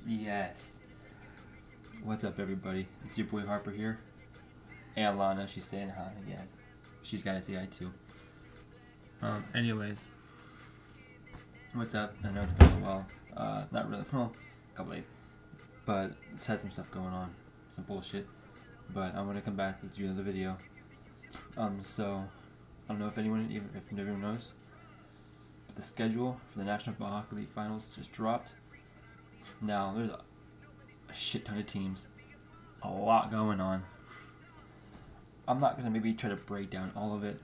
Yes. What's up, everybody? It's your boy Harper here. And Lana, she's saying hi. Yes. She's got to say hi too. Anyways. What's up? I know it's been a while. Not really. Well, a couple days. But it's had some stuff going on. Some bullshit. But I'm going to come back with you another video. So, I don't know if anyone knows. But the schedule for the National Ball Hockey League Finals just dropped. Now, there's a shit ton of teams. A lot going on. I'm not going to maybe try to break down all of it.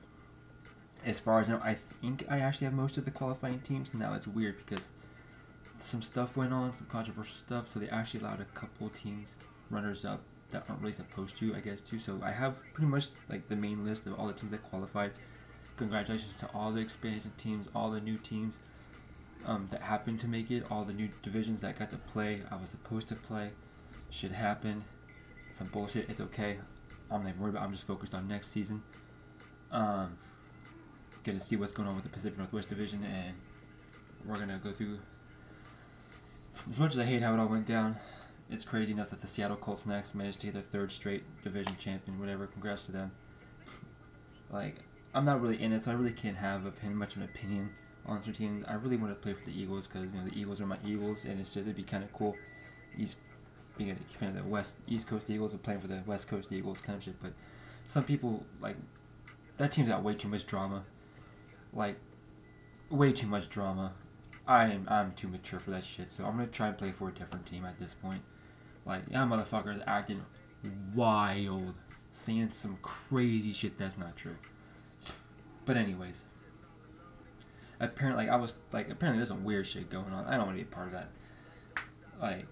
As far as I know, I think I actually have most of the qualifying teams. Now, it's weird because some stuff went on, some controversial stuff, so they actually allowed a couple teams, runners-up, that aren't really supposed to, I guess, too. So I have pretty much like the main list of all the teams that qualified. Congratulations to all the expansion teams, all the new teams that happened to make it, all the new divisions that got to play. I was supposed to play. Shit happened. Some bullshit. It's okay. I'm not even worried about it. I'm just focused on next season. Get to see what's going on with the Pacific Northwest Division, and we're gonna go through. As much as I hate how it all went down, it's crazy enough that the Seattle Colts next managed to get their third straight division champion. Whatever. Congrats to them. Like, I'm not really in it, so I really can't have much of an opinion on certain teams. I really want to play for the Eagles because the Eagles are my Eagles, and it's just it'd be kind of cool. Being a fan of the East Coast Eagles, but playing for the West Coast Eagles, kind of shit. But some people like that team's got way too much drama. Like, way too much drama. I'm too mature for that shit, so I'm gonna try and play for a different team at this point. Like, yeah, motherfuckers acting wild, saying some crazy shit that's not true. But anyways, apparently there's some weird shit going on. I don't want to be a part of that. Like,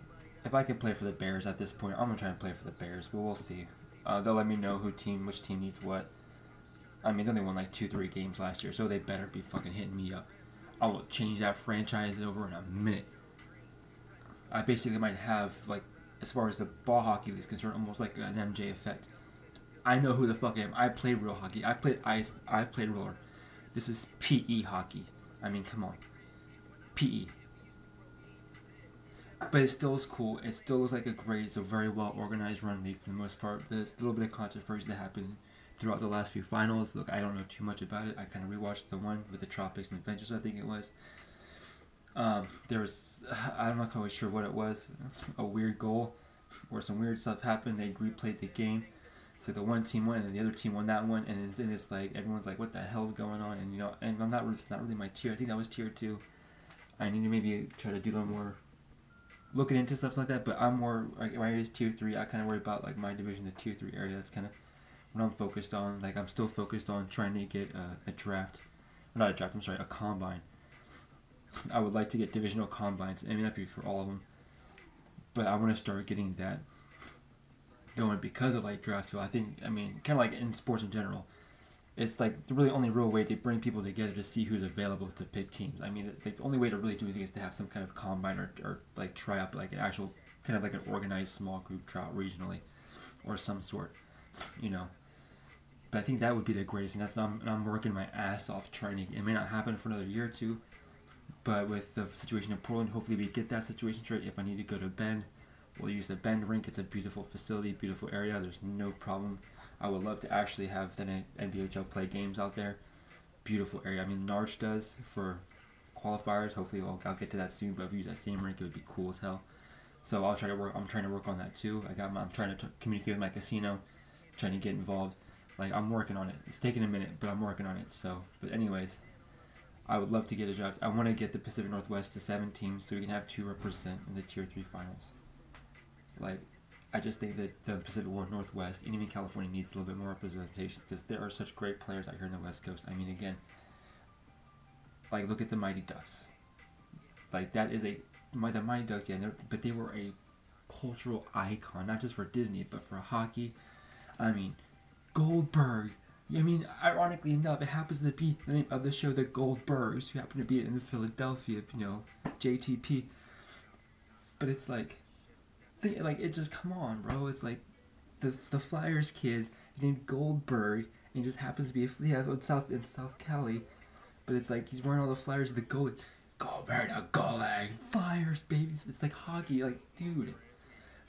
if I can play for the Bears at this point, I'm gonna try and play for the Bears, but we'll see. They'll let me know which team needs what. I mean, they only won like 2-3 games last year, so they better be fucking hitting me up. I will change that franchise over in a minute. I basically might have, like, as far as the ball hockey is concerned, almost like an MJ effect. I know who the fuck I am. I played real hockey. I played ice. I played roller. This is PE hockey. I mean, come on. PE. But it still is cool. It still looks like it's a very well organized run league for the most part. There's a little bit of controversy that happened throughout the last few finals. Look, I don't know too much about it. I kind of rewatched the one with the Tropics and Adventures, I think it was. There was, I'm not quite sure what it was, a weird goal where some weird stuff happened. They replayed the game. So the one team won and the other team won that one, and then it's like everyone's like, what the hell's going on? And and it's not really my tier. I think that was tier 2. I need to maybe try to do a little more looking into stuff like that, but I'm more like right is tier 3. I kind of worry about like my division, the tier 3 area. That's kind of what I'm focused on. Like, I'm still focused on trying to get a draft, not a draft. I'm sorry, a combine. I would like to get divisional combines. I mean, that'd be for all of them, but I want to start getting that going because of like draft. I think, I mean, kind of like in sports in general, it's like the really only real way to bring people together to see who's available to pick teams. I mean, the only way to really do anything is to have some kind of combine or like try out like an actual kind of like an organized small group tryout regionally or some sort, But I think that would be the greatest thing. I'm working my ass off trying to. It may not happen for another year or two, but with the situation in Portland, hopefully we get that situation straight. If I need to go to Bend, we'll use the Bend rink. It's a beautiful facility, beautiful area. There's no problem. I would love to actually have the NBHL play games out there. Beautiful area. I mean, Narch does for qualifiers. Hopefully I'll get to that soon, but if we use that same rink, it would be cool as hell. So I'm trying to work on that too. I'm trying to communicate with my casino, trying to get involved. Like, I'm working on it. It's taking a minute, but I'm working on it. So, but anyways, I would love to get a draft. I want to get the Pacific Northwest to 7 teams so we can have 2 represent in the Tier 3 finals. Like, I just think that the Pacific Northwest and even California needs a little bit more representation because there are such great players out here in the West Coast. I mean, again, like, look at the Mighty Ducks. Like, that is the Mighty Ducks, yeah, but they were a cultural icon, not just for Disney, but for hockey. I mean, Goldberg. I mean, ironically enough, it happens to be the name of the show, the Goldbergs, who happen to be in Philadelphia, JTP. But it's like, it just, come on, bro. It's like the Flyers kid named Goldberg, and he just happens to be in South Cali. But it's like he's wearing all the Flyers of the goalie. Go Berta, go like fires, babies. It's like hockey, like dude.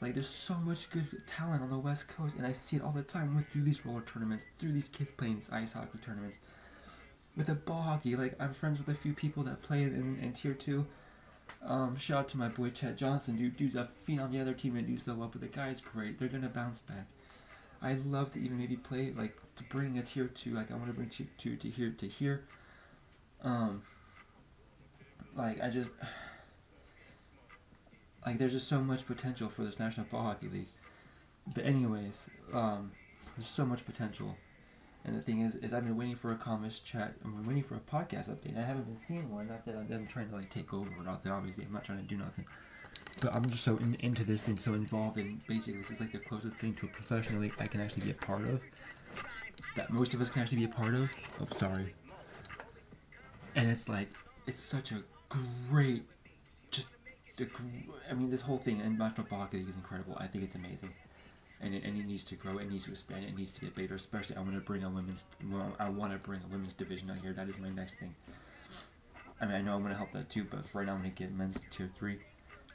Like there's so much good talent on the West Coast, and I see it all the time through these roller tournaments, through these kids playing these ice hockey tournaments. With the ball hockey, like I'm friends with a few people that play in Tier 2. Shout out to my boy Chet Johnson, dude's a phenom. The other team didn't do so well, but the guy's great. They're gonna bounce back. I'd love to even maybe play, like, to bring a Tier 2, like I want to bring Tier 2 to here. Like I just, like there's just so much potential for this National Ball Hockey League. But anyways, there's so much potential. And the thing is I've been waiting for a comments chat. I'm waiting for a podcast update. I haven't been seeing one. Not that I'm trying to like take over or nothing. Obviously, I'm not trying to do nothing. But I'm just so into this thing, so involved in. Basically, this is like the closest thing to a professional league I can actually be a part of. That most of us can actually be a part of. Oh, sorry. And it's like, it's such a great, I mean, this whole thing and National Ball Hockey League is incredible. I think it's amazing. And it needs to grow, it needs to expand, it needs to get bigger. Especially, I want to bring a women's division out here. That is my next thing. I mean, I know I want to help that too, but for right now I'm going to get men's Tier 3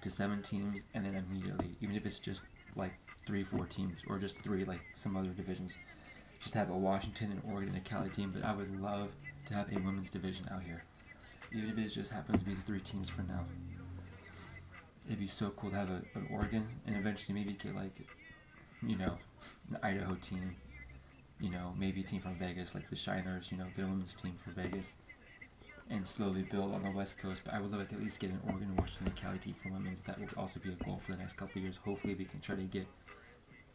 to 7 teams, and then immediately, even if it's just like 3-4 teams, or just 3 like some other divisions, just have a Washington, an Oregon, and a Cali team. But I would love to have a women's division out here, even if it just happens to be the 3 teams for now. It'd be so cool to have an Oregon, and eventually maybe get like, you know, an Idaho team, you know, maybe a team from Vegas, like the Shiners, you know, get a women's team for Vegas, and slowly build on the West Coast. But I would love to at least get an Oregon, Washington, and Cali team for women's. That will also be a goal for the next couple of years. Hopefully we can try to get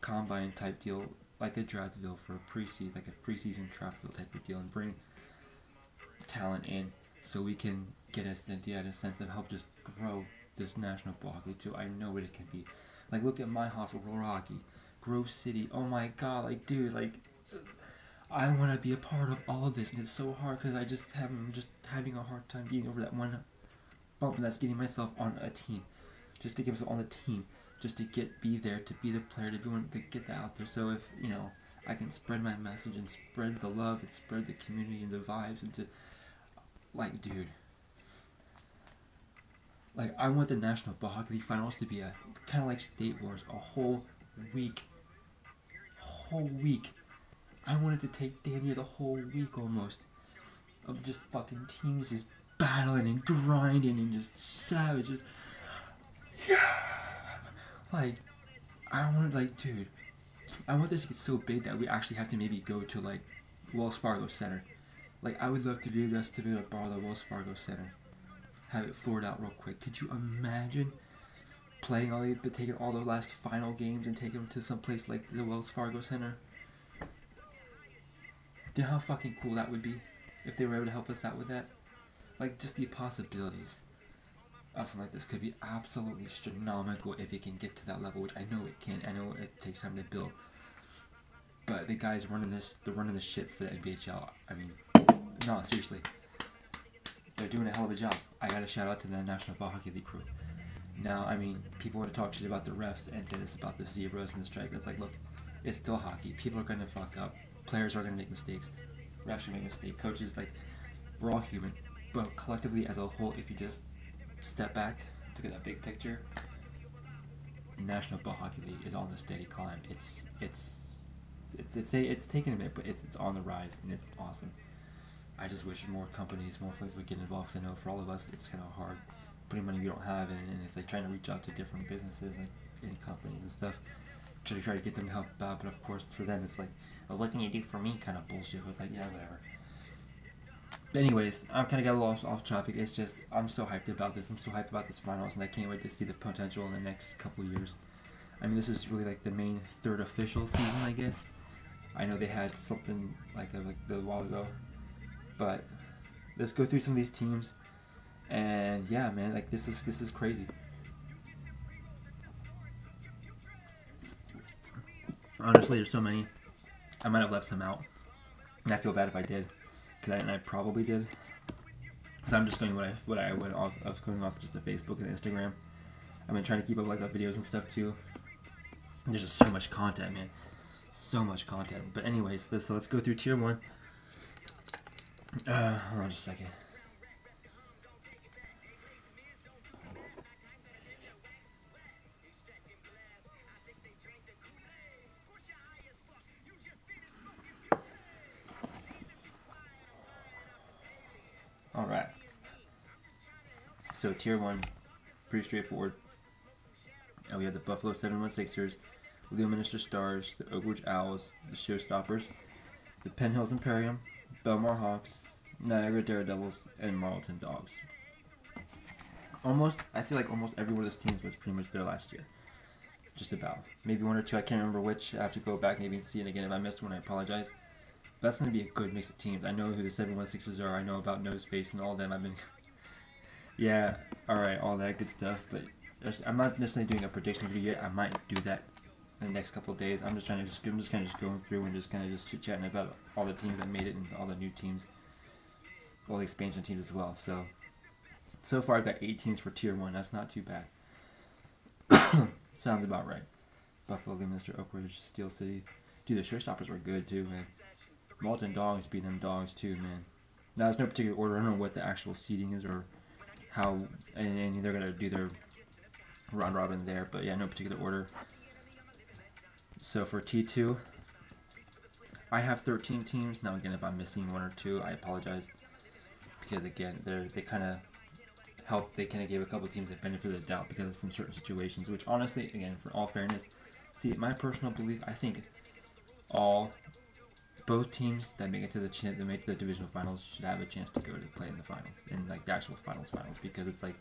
combine type deal, like a draft deal for a preseason, like a preseason draft deal type of deal, and bring talent in so we can get us a sense of help just grow this National Ball Hockey too. I know what it can be. Like, look at my Hoffer Roller Hockey, Grove City. Oh my god, like, dude, like, I want to be a part of all of this, and it's so hard because I'm just having a hard time getting over that one bump, and that's getting myself on a team, just to get myself on the team, just to be there, to be the player, to be one to get that out there. So if, you know, I can spread my message and spread the love and spread the community and the vibes, and to, like, dude, like, I want the National Ball Hockey League Finals to be a kind of like State Wars, a whole week. I wanted to take damn near the whole week almost of just fucking teams just battling and grinding and just savage, just, yeah. Like, I want, like, dude, I want this to get so big that we actually have to maybe go to like Wells Fargo Center. Like, I would love to do this, to be able to borrow the Wells Fargo Center, have it floored out real quick. Could you imagine playing all but taking all the last final games and taking them to some place like the Wells Fargo Center? Do you know how fucking cool that would be if they were able to help us out with that? Like, just the possibilities of something like this could be absolutely astronomical if it can get to that level, which I know it can. I know it takes time to build, but the guys running this, they're running the shit for the Nbhl. I mean, no, seriously, they're doing a hell of a job. I gotta shout out to the National Ball Hockey League crew. Now, I mean, people want to talk shit about the refs and say this about the zebras and the stripes. It's like, look, it's still hockey. People are gonna fuck up. Players are gonna make mistakes. Refs should make mistakes. Coaches, like, we're all human. But collectively, as a whole, if you just step back, look at that big picture, National Ball Hockey League is on the steady climb. It's taken a minute, but it's on the rise, and it's awesome. I just wish more companies, more places would get involved, because I know for all of us, it's kind of hard putting money we don't have, and it's like trying to reach out to different businesses and companies and stuff to try to get them to help out. But of course, for them, it's like, well, what can you do for me kind of bullshit. It's like, yeah, whatever. But anyways, I'm kind of got lost off topic. It's just, I'm so hyped about this. I'm so hyped about this finals, and I can't wait to see the potential in the next couple of years. I mean, this is really like the main third official season, I guess. I know they had something like a while ago, but let's go through some of these teams. And yeah, man, like this is crazy. Honestly, there's so many. I might have left some out, and I feel bad if I did, because I probably did. Because I'm just going what I went off. I was going off just the Facebook and Instagram. I've been trying to keep up like the videos and stuff too. And there's just so much content, man. So much content. But anyways, so let's go through tier 1. Hold on just a second. So tier 1, pretty straightforward. We have the Buffalo 716ers, Luminster Stars, the Oak Ridge Owls, the Showstoppers, the Penn Hills Imperium, Belmar Hawks, Niagara Daredevils, and Marlton Dogs. I feel like almost every one of those teams was pretty much there last year. Just about. Maybe one or two, I can't remember which. I have to go back maybe and see it again. If I missed one, I apologize. But that's going to be a good mix of teams. I know who the 716ers are. I know about Noseface and all them. I've been... yeah, alright, all that good stuff. But I'm not necessarily doing a prediction video yet. I might do that in the next couple of days. I'm just kind of just going through and just kind of chit-chatting about all the teams that made it and all the new teams. All the expansion teams as well. So far I've got 8 teams for tier 1. That's not too bad. Sounds about right. Buffalo, Luminster, Oak Ridge, Steel City. Dude, the Showstoppers were good too, man. Marlton Dogs beat them Dogs too, man. Now there's no particular order. I don't know what the actual seeding is or how, and they're gonna do their round robin there, but yeah, no particular order. So for T2, I have 13 teams. Now again, if I'm missing one or two, I apologize, because again, they kind of helped. They kind of gave a couple teams the benefit of the doubt because of some certain situations, which honestly, again, for all fairness, see, my personal belief, I think both teams that make it to the divisional finals should have a chance to go to play in the finals, in like the actual finals, because it's like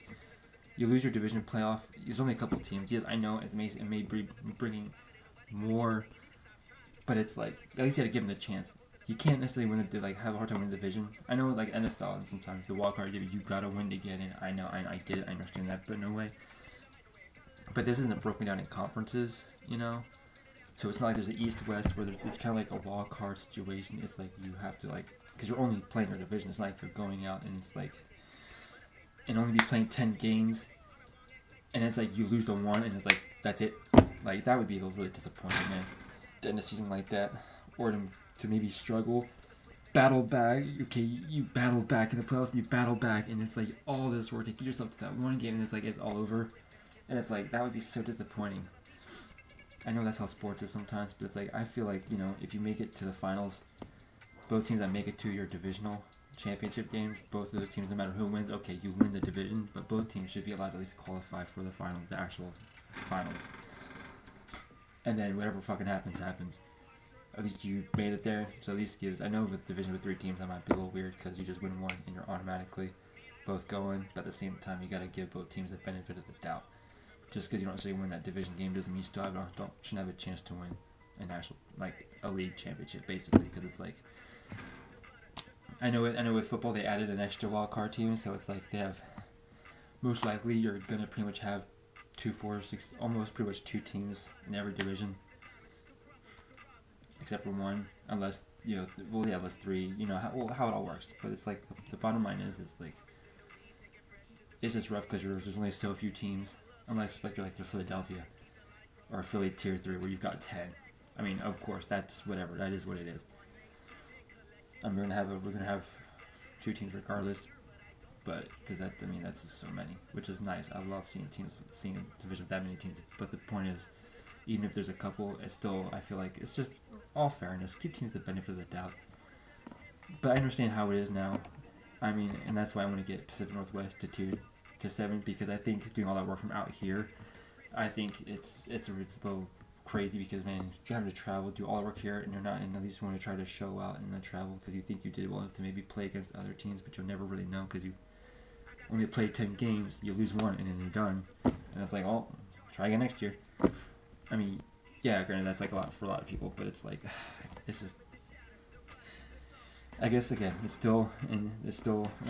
you lose your division playoff. There's only a couple teams. Yes, I know it may be bringing more, but it's like at least you had to give them the chance. You can't necessarily win have a hard time winning the division. I know like NFL and sometimes the wild card division, you gotta win to get in. I know, I get it, I understand that, but no way. But this isn't broken down in conferences, you know. So it's not like there's an East-West where it's kind of like a wild card situation. It's like you have to because you're only playing your division. It's not like you're going out and it's like, and only be playing 10 games, and it's like you lose the one and it's like that's it. Like that would be really disappointing, man. To end a season like that, or to maybe struggle, battle back. Okay, you battle back in the playoffs and you battle back, and it's like all this work to get yourself to that one game, and it's like it's all over, and it's like that would be so disappointing. I know that's how sports is sometimes, but it's like I feel like, you know, if you make it to the finals, both teams that make it to your divisional championship games, both of those teams, no matter who wins, okay, you win the division, but both teams should be allowed to at least qualify for the final, the actual finals. And then whatever fucking happens. At least you made it there, so at least gives. I know with division with 3 teams, that might be a little weird because you just win one and you're automatically both going. But at the same time, you gotta give both teams the benefit of the doubt. Just because you don't necessarily win that division game doesn't mean you still shouldn't have a chance to win an actual a league championship, basically. Because it's like I know with football they added an extra wild card team, so it's like they have most likely you're gonna pretty much have 2, 4, 6, almost pretty much 2 teams in every division, except for one, unless unless 3. You know how it all works. But it's like the bottom line is like it's just rough because there's only so few teams. Unless you're like the Philadelphia or Philly tier 3 where you've got 10. I mean, of course, that's whatever. That is what it is. We're gonna have 2 teams regardless, but because that's just so many, which is nice. I love seeing a division with that many teams. But the point is, even if there's a couple, it's still, I feel like it's just all fairness. Give teams the benefit of the doubt. But I understand how it is now. I mean, and that's why I want to get Pacific Northwest to 2 to 7, because I think doing all that work from out here, I think it's a little crazy, because man, you're having to travel, do all that work here, and you're not, and at least you want to try to show out and then travel because you think you did well to maybe play against other teams, but you'll never really know because you only play 10 games, you lose one, and then you're done, and it's like, oh, try again next year. I mean, yeah, granted that's like a lot for a lot of people, but it's like, it's just, I guess again, it's still in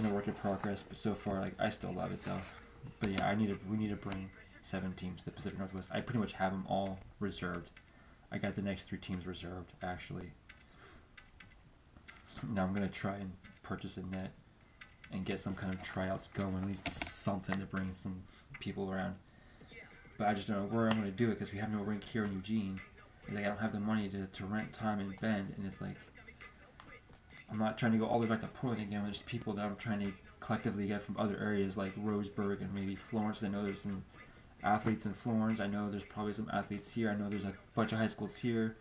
a work in progress, but so far, like, I still love it though. But yeah, we need to bring 7 teams to the Pacific Northwest. I pretty much have them all reserved. I got the next 3 teams reserved actually. Now I'm gonna try and purchase a net and get some kind of tryouts going, at least something to bring some people around. But I just don't know where I'm gonna do it because we have no rink here in Eugene. It's like I don't have the money to rent time in Bend, and it's like I'm not trying to go all the way back to Portland again. There's people that I'm trying to collectively get from other areas like Roseburg and maybe Florence. I know there's some athletes in Florence. I know there's probably some athletes here. I know there's a bunch of high schools here.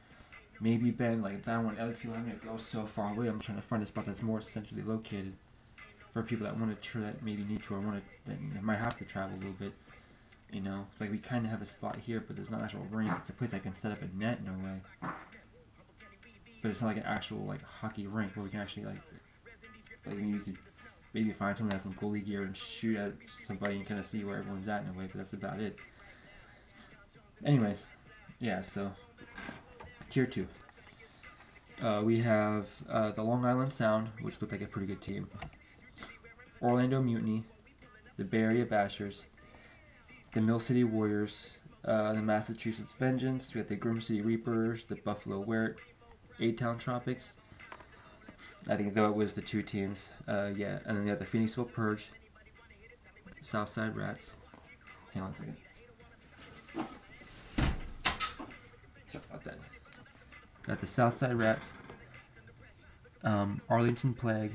Maybe Bend, like, but I don't want other people having to go so far away. I'm trying to find a spot that's more centrally located for people that want to that maybe need to or want to that might have to travel a little bit. You know, it's like we kind of have a spot here, but there's not an actual rink. It's a place I can set up a net in a way, but it's not like an actual like hockey rink where we can actually like maybe you could maybe find someone that has some goalie gear and shoot at somebody and kind of see where everyone's at in a way, but that's about it. Anyways, yeah, so tier 2. We have the Long Island Sound, which looked like a pretty good team. Orlando Mutiny, the Bay Area Bashers, the Mill City Warriors, the Massachusetts Vengeance, we have the Grim City Reapers, the Buffalo Wert, A-Town Tropics. I think though it was the 2 teams, yeah, and then we have the Phoenixville Purge, Southside Rats. Hang on a second. Sorry about that. Got the Southside Rats, Arlington Plague,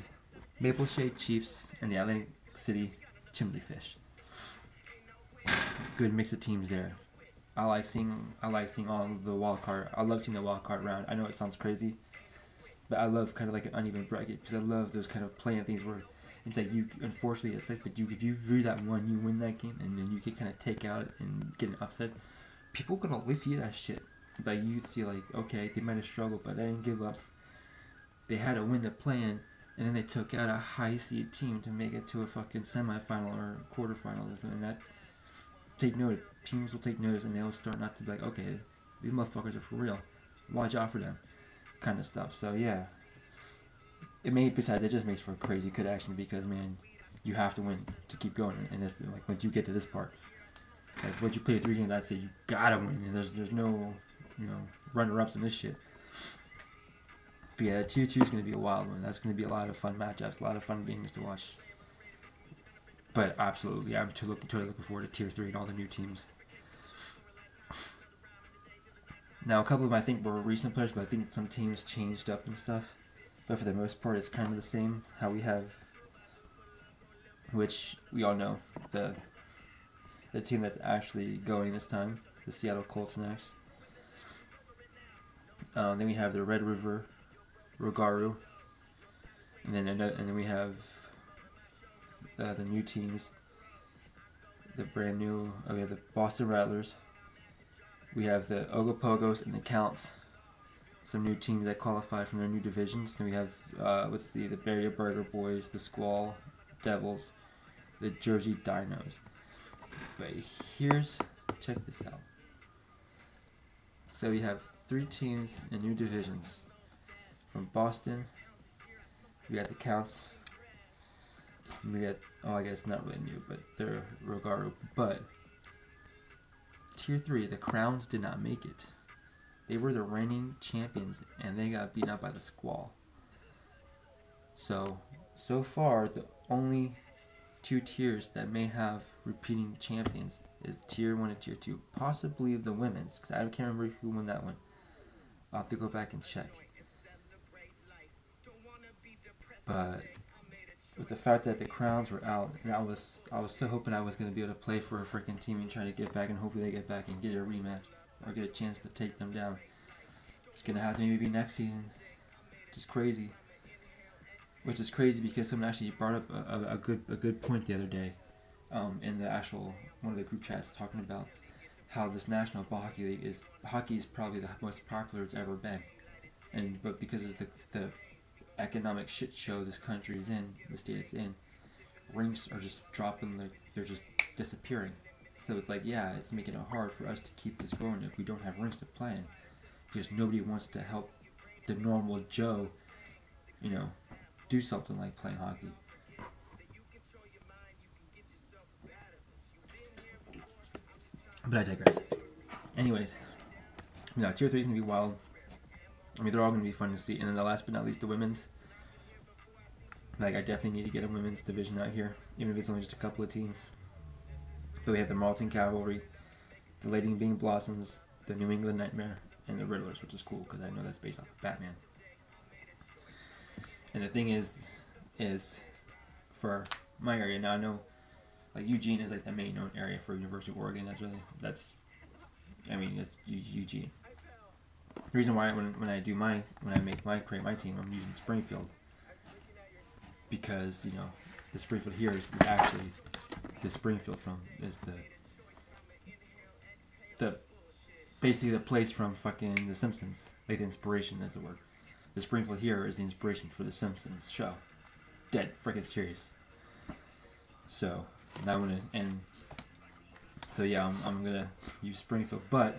Maple Shade Chiefs, and the Atlantic City Chimney Fish. Good mix of teams there. I like seeing all of the wild card. I love seeing the wild card round. I know it sounds crazy, but I love kind of like an uneven bracket because I love those kind of playing things where it's like you, unfortunately it sucks, but if you do that one, you win that game, and then you can kind of take out and get an upset. People can always see that shit. But you'd see like, okay, they might have struggled, but they didn't give up. They had to win the play-in, and then they took out a high-seed team to make it to a fucking semifinal or quarterfinal or something. And that, take note, teams will take notice, and they'll start not to be like, okay, these motherfuckers are for real. Watch out for them, kind of stuff. So yeah, besides, it just makes for a crazy good action because man, you have to win to keep going. And this, like once you get to this part, like once you play 3 games, I'd say you gotta win. And there's no runner-ups in this shit. But yeah, tier 2 is going to be a wild one. That's going to be a lot of fun matchups, a lot of fun games to watch. But absolutely, I'm totally looking forward to tier 3 and all the new teams. Now, a couple of them I think were recent players, but I think some teams changed up and stuff. But for the most part, it's kind of the same. How we have, which we all know, the team that's actually going this time, the Seattle Colts next. Then we have the Red River Rogaru, and then we have the new teams, the brand new. We have the Boston Rattlers. We have the Ogopogos and the Counts, some new teams that qualify from their new divisions. Then we have the Barrier Burger Boys, the Squall Devils, the Jersey Dinos. But check this out. So we have 3 teams in new divisions. From Boston, we got the Counts. We got, I guess not really new, but they're Rogaru. But tier 3, the Crowns did not make it. They were the reigning champions, and they got beaten up by the Squall. So far, the only 2 tiers that may have repeating champions is tier 1 and tier 2. Possibly the women's, because I can't remember who won that one. I'll have to go back and check. But with the fact that the Crowns were out, and I was so hoping I was going to be able to play for a freaking team and try to get back, and hopefully they get back and get a rematch or get a chance to take them down. It's going to have to maybe be next season. Which is crazy. Which is crazy because someone actually brought up a good point the other day in the actual one of the group chats talking about how this National Ball Hockey League is probably the most popular it's ever been, but because of the economic shit show this country is in, the state it's in, rinks are just dropping, like they're just disappearing. So it's like, yeah, it's making it hard for us to keep this going if we don't have rinks to play in, because nobody wants to help the normal Joe, do something like playing hockey. But I digress. Anyways, tier 3 is going to be wild. They're all going to be fun to see. And then the last but not least, the women's. I definitely need to get a women's division out here, even if it's only just a couple of teams. But we have the Marlton Cavalry, the Lady Bing Blossoms, the New England Nightmare, and the Riddlers, which is cool because I know that's based off of Batman. And the thing is for my area, now I know Eugene is the main known area for University of Oregon. It's Eugene. The reason why when I create my team, I'm using Springfield because the Springfield here is actually the Springfield from is the basically the place from fucking The Simpsons. Like the inspiration is the word. The Springfield here is the inspiration for The Simpsons show. Dead freaking serious. So now I'm gonna I'm gonna use Springfield, but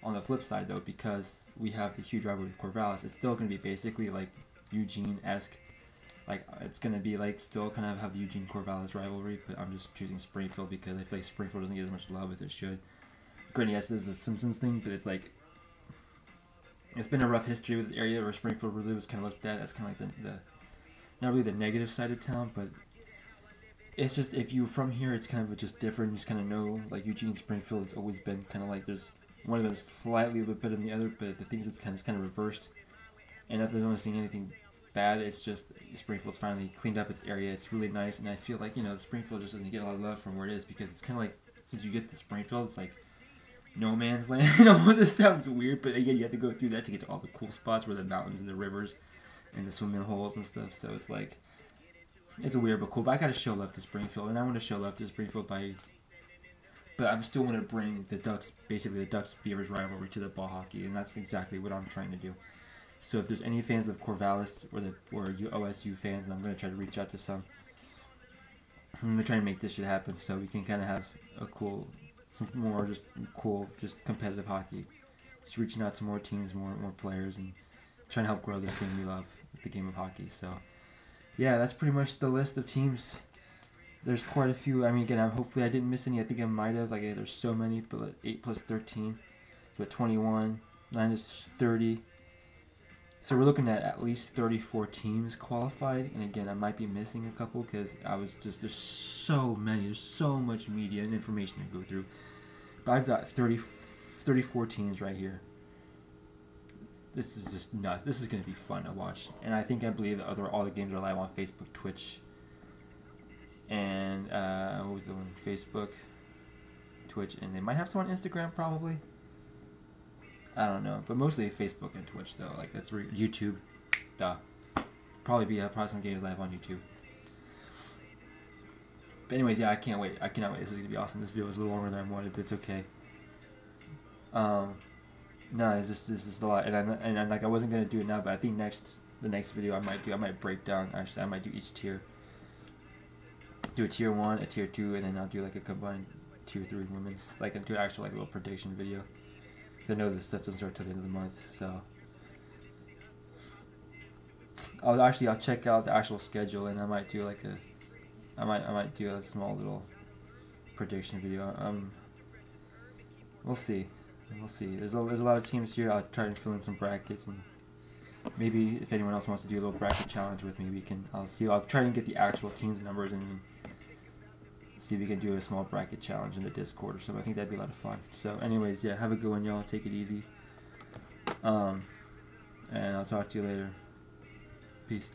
on the flip side though, because we have the huge rivalry with Corvallis, it's still gonna be basically like Eugene-esque. Like it's gonna be like still kind of have the Eugene-Corvallis rivalry, but I'm just choosing Springfield because I feel like Springfield doesn't get as much love as it should. Granted, yes, there's the Simpsons thing, but it's like it's been a rough history with this area where Springfield really was kind of looked at as kind of like the not really the negative side of town, but it's just if you're from here, it's kind of just different. You just kind of know, like Eugene, Springfield, it's always been kind of like there's one of them is slightly a bit better than the other, but the things it's kind of reversed. And if I'm not seeing anything bad, it's just Springfield's finally cleaned up its area. It's really nice, and I feel like Springfield just doesn't get a lot of love from where it is because it's kind of like since you get to Springfield, it's like no man's land. It sounds weird, but again, you have to go through that to get to all the cool spots where the mountains and the rivers and the swimming holes and stuff. So it's like it's a weird but cool. But I gotta show love to Springfield, and I want to show love to Springfield but I'm still going to bring the Ducks, basically the Ducks-Beavers rivalry to the ball hockey, and that's exactly what I'm trying to do. So if there's any fans of Corvallis or OSU fans, and I'm going to try to reach out to some, I'm going to try to make this shit happen so we can kind of have some more just competitive hockey. Just reaching out to more teams, more players, and trying to help grow this thing we love, the game of hockey. So yeah, that's pretty much the list of teams. There's quite a few. I mean, again, hopefully I didn't miss any. I think I might have. Like, there's so many, but 8 plus 13, but 21, 9 is 30. So we're looking at least 34 teams qualified. And again, I might be missing a couple because there's so many. There's so much media and information to go through. But I've got 34 teams right here. This is just nuts. This is going to be fun to watch. And I believe that all the games are live on Facebook, Twitch, and what was the one? Facebook, Twitch, and they might have some on Instagram probably. I don't know, but mostly Facebook and Twitch though. Like that's YouTube. Duh. Probably some games live on YouTube. But anyways, yeah, I can't wait. I cannot wait. This is gonna be awesome. This video was a little longer than I wanted, but it's okay. No, this is a lot, and like I wasn't gonna do it now, but I think the next video I might break down. Actually, I might do each tier. Do a tier 1, a tier 2, and then I'll do like a combined tier 3 women's, like do an actual like little prediction video. Cause I know this stuff doesn't start till the end of the month, so I'll check out the actual schedule, and I might do like I might do a small little prediction video. We'll see. There's a lot of teams here. I'll try to fill in some brackets, and maybe if anyone else wants to do a little bracket challenge with me, I'll try and get the actual teams numbers and see if we can do a small bracket challenge in the Discord or something. I think that'd be a lot of fun. So anyways, yeah, have a good one, y'all. Take it easy. And I'll talk to you later. Peace.